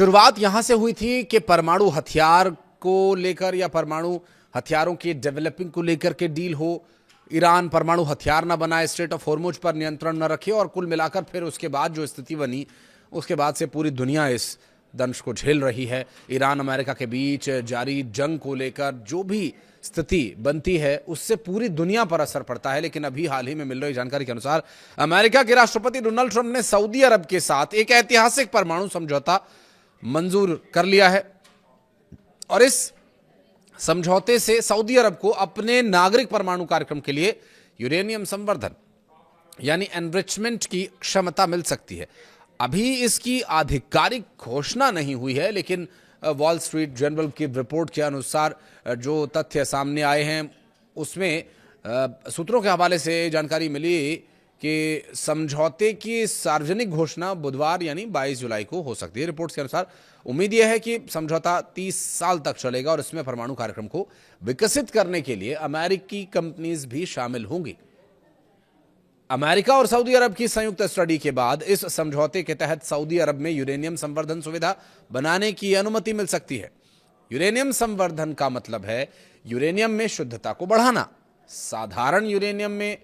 शुरुआत यहां से हुई थी कि परमाणु हथियार को लेकर या परमाणु हथियारों के डेवलपिंग को लेकर के डील हो। ईरान परमाणु हथियार न बनाए, स्ट्रेट ऑफ हॉर्मुज पर नियंत्रण न रखे, और कुल मिलाकर फिर उसके बाद जो स्थिति बनी, उसके बाद से पूरी दुनिया इस दंश को झेल रही है। ईरान अमेरिका के बीच जारी जंग को लेकर जो भी स्थिति बनती है उससे पूरी दुनिया पर असर पड़ता है। लेकिन अभी हाल ही में मिल रही जानकारी के अनुसार अमेरिका के राष्ट्रपति डोनाल्ड ट्रंप ने सऊदी अरब के साथ एक ऐतिहासिक परमाणु समझौता मंजूर कर लिया है, और इस समझौते से सऊदी अरब को अपने नागरिक परमाणु कार्यक्रम के लिए यूरेनियम संवर्धन यानी एनरिचमेंट की क्षमता मिल सकती है। अभी इसकी आधिकारिक घोषणा नहीं हुई है, लेकिन वॉल स्ट्रीट जर्नल की रिपोर्ट के अनुसार जो तथ्य सामने आए हैं उसमें सूत्रों के हवाले से जानकारी मिली कि समझौते की सार्वजनिक घोषणा बुधवार यानी 22 जुलाई को हो सकती है। रिपोर्ट्स के अनुसार उम्मीद यह है कि समझौता 30 साल तक चलेगा और इसमें परमाणु कार्यक्रम को विकसित करने के लिए अमेरिकी कंपनीज भी शामिल होंगी। अमेरिका और सऊदी अरब की संयुक्त स्टडी के बाद इस समझौते के तहत सऊदी अरब में यूरेनियम संवर्धन सुविधा बनाने की अनुमति मिल सकती है। यूरेनियम संवर्धन का मतलब है यूरेनियम में शुद्धता को बढ़ाना, साधारण यूरेनियम में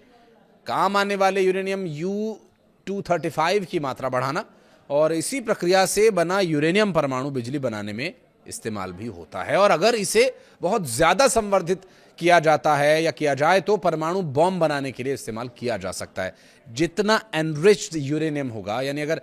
काम आने वाले यूरेनियम U-235 की मात्रा बढ़ाना, और इसी प्रक्रिया से बना यूरेनियम परमाणु बिजली बनाने में इस्तेमाल भी होता है। और अगर इसे बहुत ज्यादा संवर्धित किया जाता है या किया जाए तो परमाणु बॉम्ब बनाने के लिए इस्तेमाल किया जा सकता है। जितना एनरिच्ड यूरेनियम होगा, यानी अगर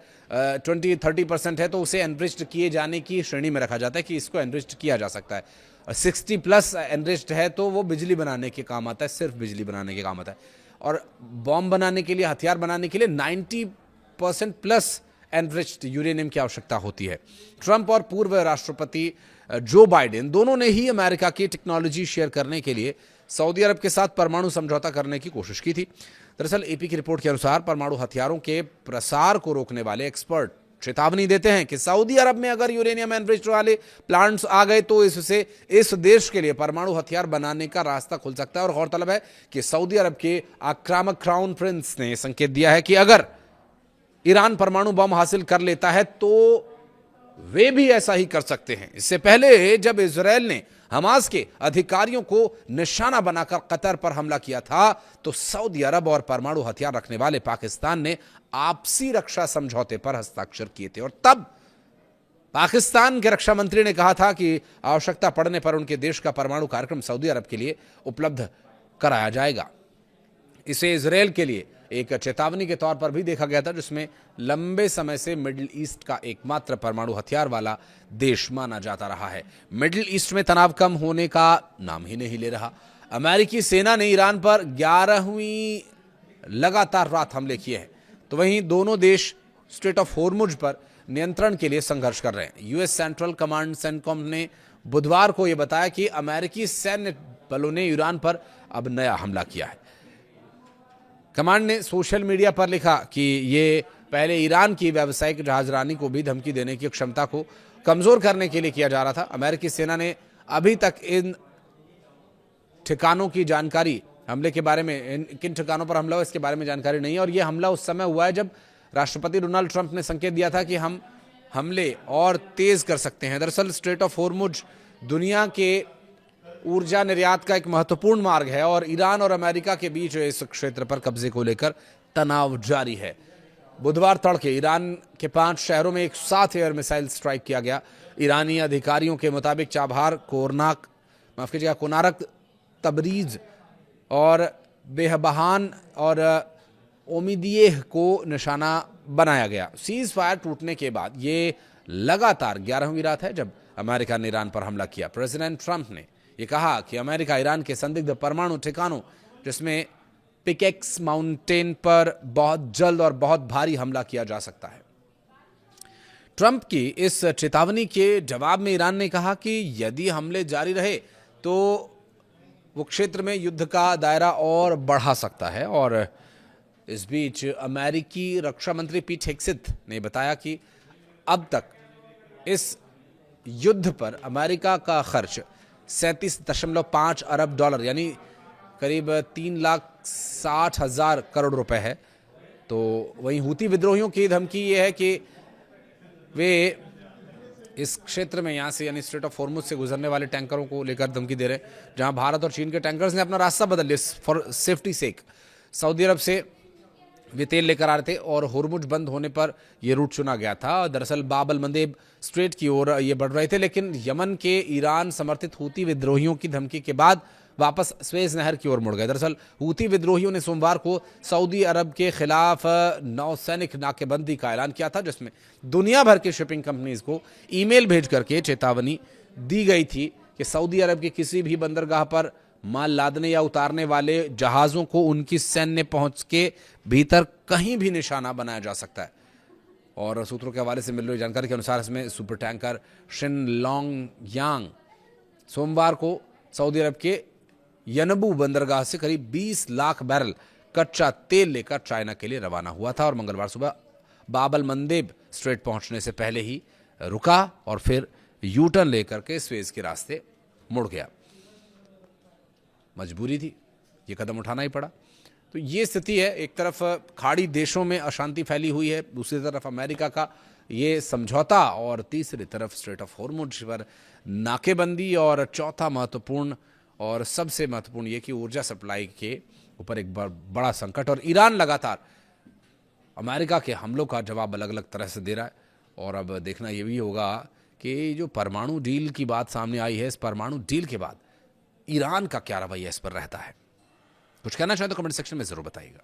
20-30% है तो उसे एनरिच्ड किए जाने की श्रेणी में रखा जाता है कि इसको एनरिच्ड किया जा सकता है। 60+ एनरिच्ड है तो वो बिजली बनाने के काम आता है, सिर्फ बिजली बनाने के काम आता है। और बॉम्ब बनाने के लिए, हथियार बनाने के लिए 90%+ एनरिच्ड यूरेनियम की आवश्यकता होती है। ट्रंप और पूर्व राष्ट्रपति जो बाइडेन दोनों ने ही अमेरिका की टेक्नोलॉजी शेयर करने के लिए सऊदी अरब के साथ परमाणु समझौता करने की कोशिश की थी। दरअसल एपी की रिपोर्ट के अनुसार परमाणु हथियारों के प्रसार को रोकने वाले एक्सपर्ट चेतावनी देते हैं कि सऊदी अरब में अगर यूरेनियम एनरिच्ड वाले प्लांट्स आ गए तो इससे इस देश के लिए परमाणु हथियार बनाने का रास्ता खुल सकता है। और गौरतलब है कि सऊदी अरब के आक्रामक क्राउन प्रिंस ने संकेत दिया है कि अगर ईरान परमाणु बम हासिल कर लेता है तो वे भी ऐसा ही कर सकते हैं। इससे पहले जब इजरायल ने हमास के अधिकारियों को निशाना बनाकर कतर पर हमला किया था तो सऊदी अरब और परमाणु हथियार रखने वाले पाकिस्तान ने आपसी रक्षा समझौते पर हस्ताक्षर किए थे, और तब पाकिस्तान के रक्षा मंत्री ने कहा था कि आवश्यकता पड़ने पर उनके देश का परमाणु कार्यक्रम सऊदी अरब के लिए उपलब्ध कराया जाएगा। इसे इजरायल के लिए एक चेतावनी के तौर पर भी देखा गया था, जिसमें लंबे समय से मिडिल ईस्ट का एकमात्र परमाणु हथियार वाला देश माना जाता रहा है। मिडिल ईस्ट में तनाव कम होने का नाम ही नहीं ले रहा। अमेरिकी सेना ने ईरान पर 11वीं लगातार रात हमले किए हैं, तो वहीं दोनों देश स्ट्रेट ऑफ हॉर्मुज पर नियंत्रण के लिए संघर्ष कर रहे हैं। यूएस सेंट्रल कमांड सेंटकॉम ने बुधवार को यह बताया कि अमेरिकी सैन्य बलों ने ईरान पर अब नया हमला किया है। कमांड ने सोशल मीडिया पर लिखा कि ये पहले ईरान की व्यावसायिक जहाजरानी को भी धमकी देने की क्षमता को कमजोर करने के लिए किया जा रहा था। अमेरिकी सेना ने अभी तक इन ठिकानों की जानकारी, हमले के बारे में, किन ठिकानों पर हमला हुआ इसके बारे में जानकारी नहीं है। और यह हमला उस समय हुआ है जब राष्ट्रपति डोनाल्ड ट्रंप ने संकेत दिया था कि हम हमले और तेज कर सकते हैं। दरअसल स्ट्रेट ऑफ हॉर्मुज दुनिया के ऊर्जा निर्यात का एक महत्वपूर्ण मार्ग है और ईरान और अमेरिका के बीच इस क्षेत्र पर कब्जे को लेकर तनाव जारी है। बुधवार तड़के ईरान के 5 शहरों में एक साथ एयर मिसाइल स्ट्राइक किया गया। ईरानी अधिकारियों के मुताबिक चाबहार, कोनारक, तबरीज और बेहबहान और ओमिदियेह को निशाना बनाया गया। सीज फायर टूटने के बाद ये लगातार 11वीं रात है जब अमेरिका ने ईरान पर हमला किया। प्रेसिडेंट ट्रंप ने ये कहा कि अमेरिका ईरान के संदिग्ध परमाणु ठिकानों, जिसमें पिकेक्स माउंटेन पर बहुत जल्द और बहुत भारी हमला किया जा सकता है। ट्रंप की इस चेतावनी के जवाब में ईरान ने कहा कि यदि हमले जारी रहे तो वो क्षेत्र में युद्ध का दायरा और बढ़ा सकता है। और इस बीच अमेरिकी रक्षा मंत्री पीट हेग्सेथ ने बताया कि अब तक इस युद्ध पर अमेरिका का खर्च 37.5 अरब डॉलर यानी करीब 3,60,000 करोड़ रुपए है। तो वहीं हूती विद्रोहियों की धमकी ये है कि वे इस क्षेत्र में यहाँ से यानी स्ट्रेट ऑफ हॉर्मुज से गुजरने वाले टैंकरों को लेकर धमकी दे रहे हैं, जहां भारत और चीन के टैंकर्स ने अपना रास्ता बदल लिया फॉर सेफ्टी सेक। सऊदी अरब से वे तेल लेकर आ रहे थे और हॉर्मुज बंद होने पर यह रूट चुना गया था। दरअसल बाब अल मंदेब स्ट्रेट की ओर ये बढ़ रहे थे, लेकिन यमन के ईरान समर्थित हूती विद्रोहियों की धमकी के बाद वापस स्वेज नहर की ओर मुड़ गए। दरअसल हूती विद्रोहियों ने सोमवार को सऊदी अरब के खिलाफ नौसैनिक नाकेबंदी का ऐलान किया था, जिसमें दुनिया भर के शिपिंग कंपनीज को ईमेल भेज करके चेतावनी दी गई थी कि सऊदी अरब के किसी भी बंदरगाह पर माल लादने या उतारने वाले जहाजों को उनकी सैन्य पहुंच के भीतर कहीं भी निशाना बनाया जा सकता है। और सूत्रों के हवाले से मिल रही जानकारी के अनुसार इसमें सुपर टैंकर शिन लॉन्ग यांग सोमवार को सऊदी अरब के यनबू बंदरगाह से करीब 20 लाख बैरल कच्चा तेल लेकर चाइना के लिए रवाना हुआ था और मंगलवार सुबह बाब अल मंदेब स्ट्रेट पहुंचने से पहले ही रुका और फिर यू टर्न लेकर के स्वेज के रास्ते मुड़ गया। मजबूरी थी, ये कदम उठाना ही पड़ा। तो ये स्थिति है, एक तरफ खाड़ी देशों में अशांति फैली हुई है, दूसरी तरफ अमेरिका का ये समझौता और तीसरी तरफ स्ट्रेट ऑफ हॉर्मुज पर नाकेबंदी और चौथा महत्वपूर्ण और सबसे महत्वपूर्ण ये कि ऊर्जा सप्लाई के ऊपर एक बड़ा संकट। और ईरान लगातार अमेरिका के हमलों का जवाब अलग अलग तरह से दे रहा है। और अब देखना ये भी होगा कि जो परमाणु डील की बात सामने आई है, इस परमाणु डील के बाद ईरान का क्या रवैया इस पर रहता है। कुछ कहना चाहें तो कमेंट सेक्शन में जरूर बताइएगा।